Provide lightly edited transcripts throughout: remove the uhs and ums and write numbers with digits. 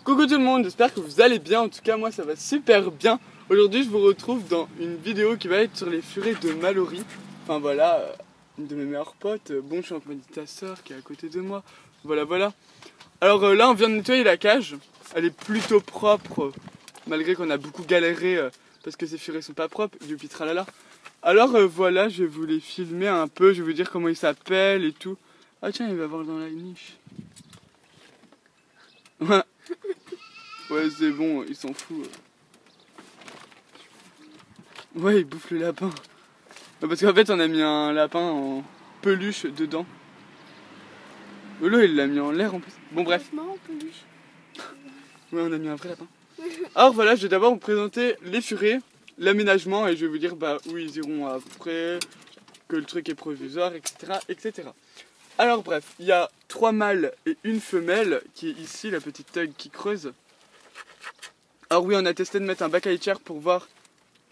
Coucou tout le monde, j'espère que vous allez bien, en tout cas moi ça va super bien. Aujourd'hui je vous retrouve dans une vidéo qui va être sur les furets de Mallory. Enfin voilà, une de mes meilleures potes. Bon, je suis en compagnie de ta soeur qui est à côté de moi. Voilà. Alors là on vient de nettoyer la cage, elle est plutôt propre, malgré qu'on a beaucoup galéré parce que ces furets sont pas propres, du tralala. Alors voilà, je vais vous les filmer un peu, je vais vous dire comment ils s'appellent et tout. Ah tiens, il va voir dans la niche. Ouais, c'est bon, il s'en fout. Ouais, il bouffe le lapin. Parce qu'en fait, on a mis un lapin en peluche dedans. Là, il l'a mis en l'air en plus. Bon, bref. En peluche. Ouais, on a mis un vrai lapin. Alors voilà, je vais d'abord vous présenter les furets, l'aménagement, et je vais vous dire où ils iront après, que le truc est provisoire, etc. Alors bref, il y a 3 mâles et une femelle qui est ici, la petite thug qui creuse. Alors oui, on a testé de mettre un bac à litière pour voir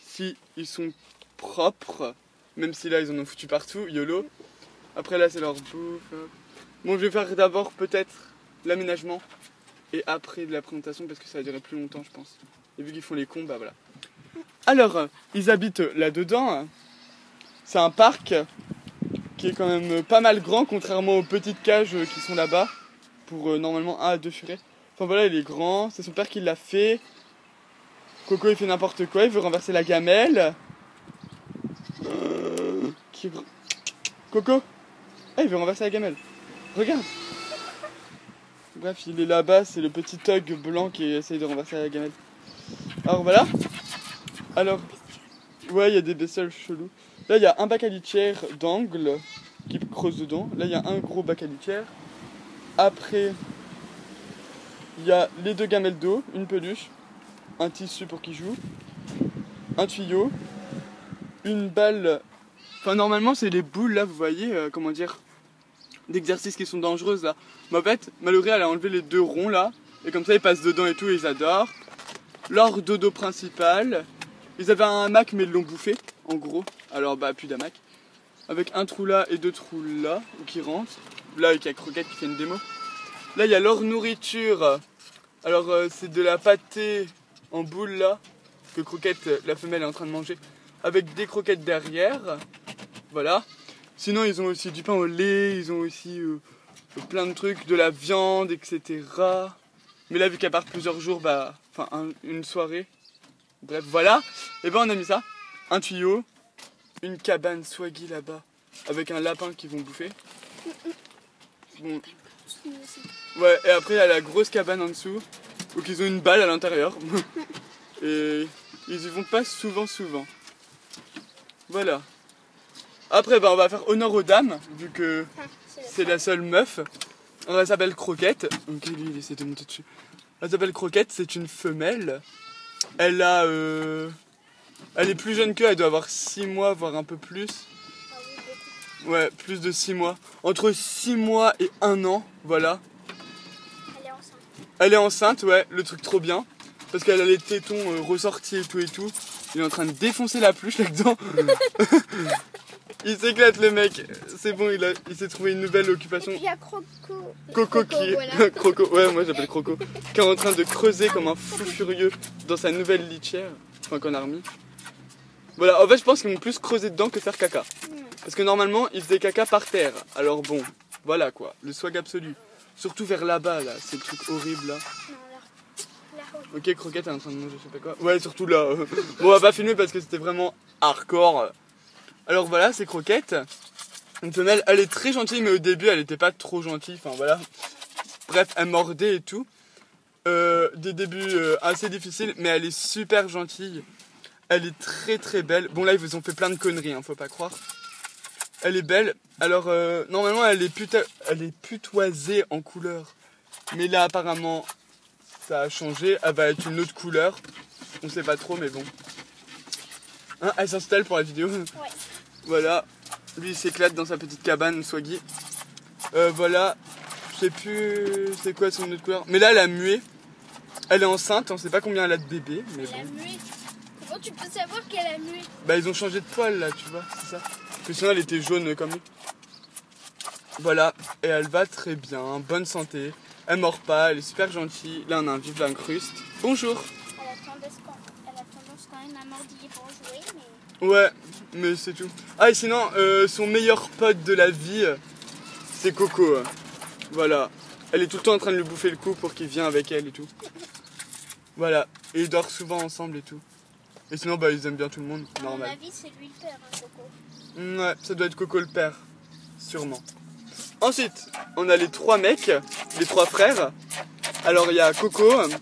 si ils sont propres, même si là ils en ont foutu partout, YOLO. Après là c'est leur bouffe. Bon, je vais faire d'abord peut-être l'aménagement et après de la présentation parce que ça va durer plus longtemps je pense. Et vu qu'ils font les cons, bah voilà. Alors, ils habitent là-dedans. C'est un parc qui est quand même pas mal grand contrairement aux petites cages qui sont là-bas pour normalement 1 à 2 furets. Enfin voilà, il est grand, c'est son père qui l'a fait. Coco il fait n'importe quoi, il veut renverser la gamelle. Coco, il veut renverser la gamelle. Regarde. Bref, il est là-bas, c'est le petit thug blanc qui essaye de renverser la gamelle. Alors voilà. Alors, ouais, il y a des bestioles chelous. Là, il y a un bac à litière d'angle qui creuse dedans. Là, il y a un gros bac à litière. Après, il y a les 2 gamelles d'eau, une peluche, un tissu pour qu'ils jouent, un tuyau, une balle. Enfin, normalement, c'est les boules là, vous voyez, comment dire, d'exercices qui sont dangereuses là. Mais en fait, Mallory, elle a enlevé les 2 ronds là, et comme ça, ils passent dedans et tout, et ils adorent. Leur dodo principal. Ils avaient un hamac, mais ils l'ont bouffé, en gros. Alors, plus d'hamac. Avec un trou là et 2 trous là, qui rentrent. Là, avec la croquette qui fait une démo. Là, il y a leur nourriture. Alors, c'est de la pâtée en boule là, que Croquette, la femelle, est en train de manger. Avec des croquettes derrière. Voilà. Sinon, ils ont aussi du pain au lait, ils ont aussi plein de trucs, de la viande, etc. Mais là, vu qu'elle part plusieurs jours, une soirée. Bref, voilà. Et on a mis ça. Un tuyau, une cabane swaggy là-bas, avec un lapin qu'ils vont bouffer. Bon. Ouais, et après, il y a la grosse cabane en dessous, où ils ont une balle à l'intérieur. Et ils y vont pas souvent. Voilà. Après, on va faire honneur aux dames, vu que c'est la seule meuf. Elle s'appelle Croquette. Ok, lui, il essaie de monter dessus. Elle s'appelle Croquette, c'est une femelle. Elle est plus jeune qu'eux, elle doit avoir 6 mois, voire un peu plus. Ouais, plus de 6 mois. Entre 6 mois et 1 an, voilà. Elle est enceinte. Elle est enceinte, ouais, le truc trop bien. Parce qu'elle a les tétons ressortis et tout. Il est en train de défoncer la peluche là-dedans. Il s'éclate le mec. C'est bon, il s'est trouvé une nouvelle occupation. Et puis il y a Coco qui... voilà. Croco, ouais, moi j'appelle Croco. Qui est en train de creuser comme un fou furieux dans sa nouvelle litière. Enfin, qu'on a remis. Voilà, en fait, je pense qu'ils vont plus creuser dedans que faire caca. Parce que normalement, ils faisaient caca par terre. Alors bon, voilà quoi, le swag absolu. Surtout vers là-bas, là, c'est le truc horrible là. Non, là. Ok, Croquette est en train de manger, je sais pas quoi. Ouais, surtout là. Bon, on va pas filmer parce que c'était vraiment hardcore. Alors voilà, c'est Croquette. Une femelle, elle est très gentille, mais au début, elle était pas trop gentille. Enfin voilà. Bref, elle mordait et tout. Des débuts assez difficiles, mais elle est super gentille. Elle est très belle. Bon là, ils vous ont fait plein de conneries, hein, faut pas croire. Elle est belle. Alors, normalement, elle est putoisée en couleur. Mais là, apparemment, ça a changé. Elle va être une autre couleur. On sait pas trop, mais bon. Hein, elle s'installe pour la vidéo. Ouais. Voilà. Lui, il s'éclate dans sa petite cabane swaggy. Voilà. Je sais plus c'est quoi son autre couleur. Mais là, elle a mué. Elle est enceinte. On sait pas combien elle a de bébés. Mais Elle a bon. mué. Comment tu peux savoir qu'elle a mué? Ils ont changé de poil là, tu vois, c'est ça. Parce que sinon elle était jaune comme lui. Voilà, et elle va très bien, bonne santé. Elle mord pas, elle est super gentille. Là, on a un vive l'incruste. Bonjour. Elle a tendance quand même à mordiller pour jouer, mais... Ouais, mais c'est tout. Ah, et sinon, son meilleur pote de la vie, c'est Coco. Voilà. Elle est tout le temps en train de lui bouffer le cou pour qu'il vienne avec elle et tout. Voilà. Et ils dorment souvent ensemble et tout. Et sinon, bah, ils aiment bien tout le monde, À mon normal. avis, c'est lui le père, hein, Coco. Ouais, ça doit être Coco le père. Sûrement. Ensuite, on a les 3 mecs, les 3 frères. Alors, il y a Coco, Le blanc,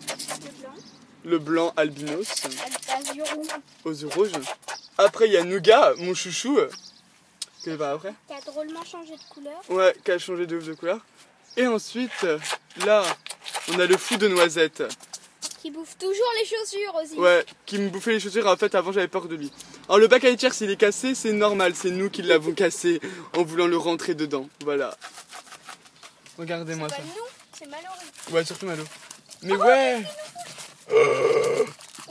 le blanc albinos, à yeux roux, aux yeux rouges. Après, il y a Nougat, mon chouchou. Que va après? qui a drôlement changé de couleur. Ouais, qui a changé de ouf de couleur. Et ensuite, là, on a le fou de noisette. Qui bouffe toujours les chaussures aussi. Ouais, qui me bouffait les chaussures. En fait, avant, j'avais peur de lui. Alors, le bac à litière, s'il est cassé, c'est normal. C'est nous qui l'avons cassé en voulant le rentrer dedans. Voilà. Regardez-moi C'est ça. pas nous, c'est malheureux. Ouais, surtout Malo. Mais ouais! Ou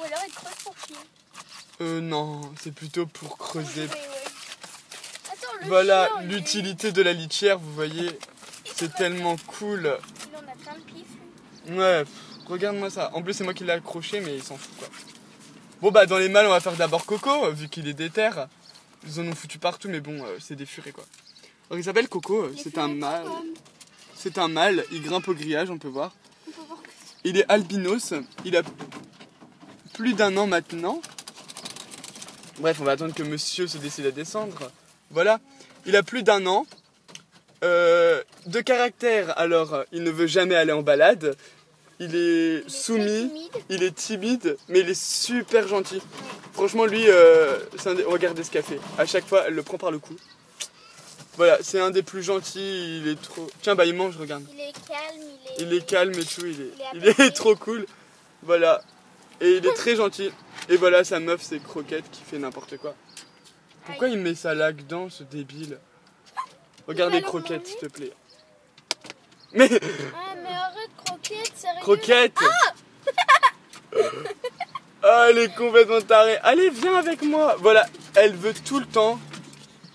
alors il creuse pour chier. Non, c'est plutôt pour creuser. Ouais. Attends, le Voilà, chien, il est- l'utilité de la litière, vous voyez. C'est tellement cool. Il en a plein de pif. Ouais, regarde-moi ça. En plus, c'est moi qui l'ai accroché, mais il s'en fout, quoi. Bon, bah, dans les mâles, on va faire d'abord Coco, vu qu'il est déter. Ils en ont foutu partout, mais bon, c'est des furets, quoi. Alors, il s'appelle Coco, Les c'est un furets mâle. comme- C'est un mâle, il grimpe au grillage, on peut voir. On peut voir que Il est albinos, il a plus d'1 an maintenant. Bref, on va attendre que monsieur se décide à descendre. Voilà, il a plus d'1 an. De caractère, alors, il ne veut jamais aller en balade. Il est il est soumis, très timide. il est timide, mais il est super gentil. Franchement, lui, regardez ce qu'elle fait. À chaque fois, elle le prend par le cou. Voilà, c'est un des plus gentils, il est trop... Tiens, bah il mange, regarde. Il est calme, Il est calme et tout, il Il est est trop cool. Voilà. Et il est très gentil. Et voilà, sa meuf, c'est Croquette qui fait n'importe quoi. Pourquoi il met ça là-dedans, ce débile? Regardez Il va le Croquette, manger. s'il te plaît. Mais Ah, mais arrête, Croquette, sérieux. Croquette! Ah, elle est complètement tarée. Allez, viens avec moi. Voilà, elle veut tout le temps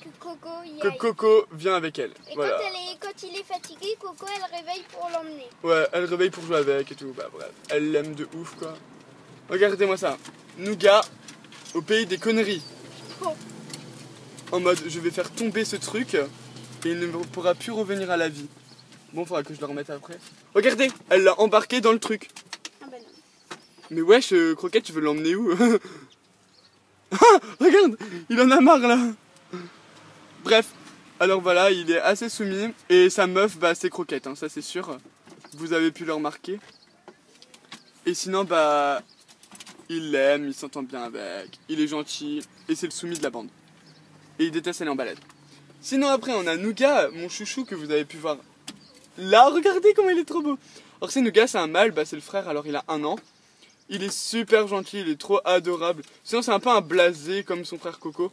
Que Coco y que aille. Coco vienne avec elle. Et Voilà. quand il est fatigué, Coco, elle réveille pour l'emmener. Ouais, elle réveille pour jouer avec et tout. Bah bref, elle l'aime de ouf quoi. Regardez-moi ça. Nougat au pays des conneries. Oh. En mode, je vais faire tomber ce truc et il ne pourra plus revenir à la vie. Bon, faudra que je le remette après. Regardez, elle l'a embarqué dans le truc. Ah bah non. Mais wesh, Croquette, tu veux l'emmener où? Ah, regarde, il en a marre là. Bref, alors voilà, il est assez soumis. Et sa meuf, bah c'est Croquette, hein, ça c'est sûr. Vous avez pu le remarquer. Et sinon, bah, il l'aime, il s'entend bien avec, il est gentil, et c'est le soumis de la bande. Et il déteste aller en balade. Sinon après, on a Nougat, mon chouchou que vous avez pu voir. Là, regardez comment il est trop beau. Alors c'est Nougat, c'est un mâle, bah c'est le frère, alors il a 1 an. Il est super gentil, il est trop adorable. Sinon c'est un peu un blasé comme son frère Coco.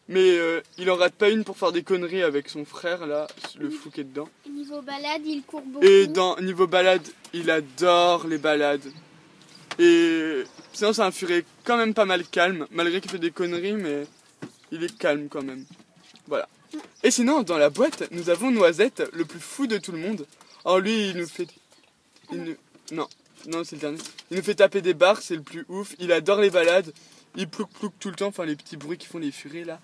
Mais il en rate pas une pour faire des conneries avec son frère là, le fou qui est dedans. Et niveau balade, il court beaucoup. Et niveau balade, il adore les balades. Et sinon c'est un furet quand même pas mal calme, malgré qu'il fait des conneries, mais il est calme quand même. Voilà. Et sinon dans la boîte, nous avons Noisette, le plus fou de tout le monde. Alors lui, il nous fait... Non, c'est le dernier. Il nous fait taper des barres, c'est le plus ouf. Il adore les balades. Il plouc tout le temps, enfin les petits bruits qui font les furets là.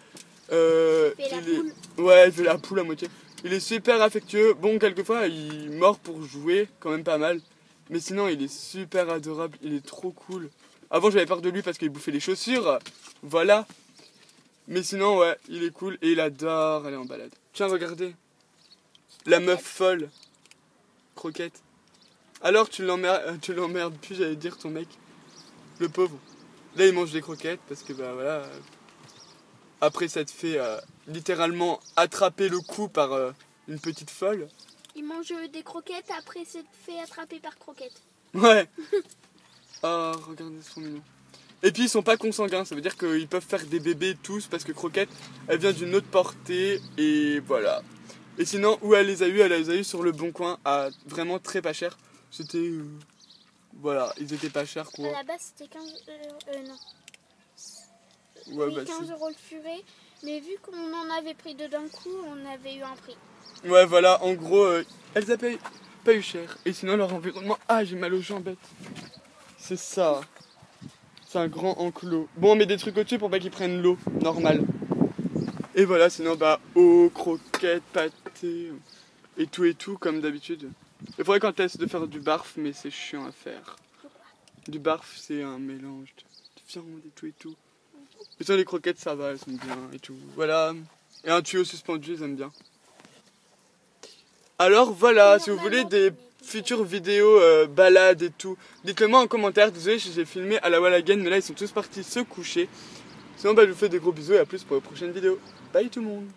fait la poule. Ouais, il fait la poule à moitié. Il est super affectueux. Bon, quelquefois, il mord pour jouer, quand même pas mal. Mais sinon, il est super adorable. Il est trop cool. Avant, j'avais peur de lui parce qu'il bouffait les chaussures. Voilà. Mais sinon, ouais, il est cool et il adore aller en balade. Tiens, regardez. La meuf folle. Croquette. Alors, tu l'emmerdes plus, j'allais dire, ton mec. Le pauvre. Là, il mange des croquettes parce que, bah voilà. Après, ça te fait littéralement attraper le cou par une petite folle. Il mange des croquettes, après c'est fait attraper par Croquette. Ouais. Oh, regardez, ils sont mignons. Et puis, ils sont pas consanguins. Ça veut dire qu'ils peuvent faire des bébés tous parce que Croquette, elle vient d'une autre portée. Et voilà. Et sinon, où elle les a eu? Elle les a eu sur le Bon Coin à vraiment très pas cher. C'était... voilà, ils étaient pas chers quoi. À la base, c'était 15... non. Ouais, Oui, bah, 15 € le furet. Mais vu qu'on en avait pris deux d'un coup, on avait eu un prix. ouais, voilà, en gros, elle s'appelle pas eu cher. Et sinon leur environnement, ah j'ai mal aux jambes. C'est ça. C'est un grand enclos. Bon on met des trucs au-dessus pour pas qu'ils prennent l'eau, normal. Et voilà, sinon bah eau, croquettes, pâté et tout comme d'habitude. Il faudrait qu'on teste de faire du barf mais c'est chiant à faire. Du barf c'est un mélange de viande et tout. Et ça les croquettes ça va, elles sont bien et tout. Voilà. Et un tuyau suspendu, ils aiment bien. Alors voilà, si vous voulez des futures vidéos balades et tout, dites-le moi en commentaire. Désolé, j'ai filmé à la wall again, mais là ils sont tous partis se coucher. Sinon, bah, je vous fais des gros bisous et à plus pour les prochaines vidéos. Bye tout le monde.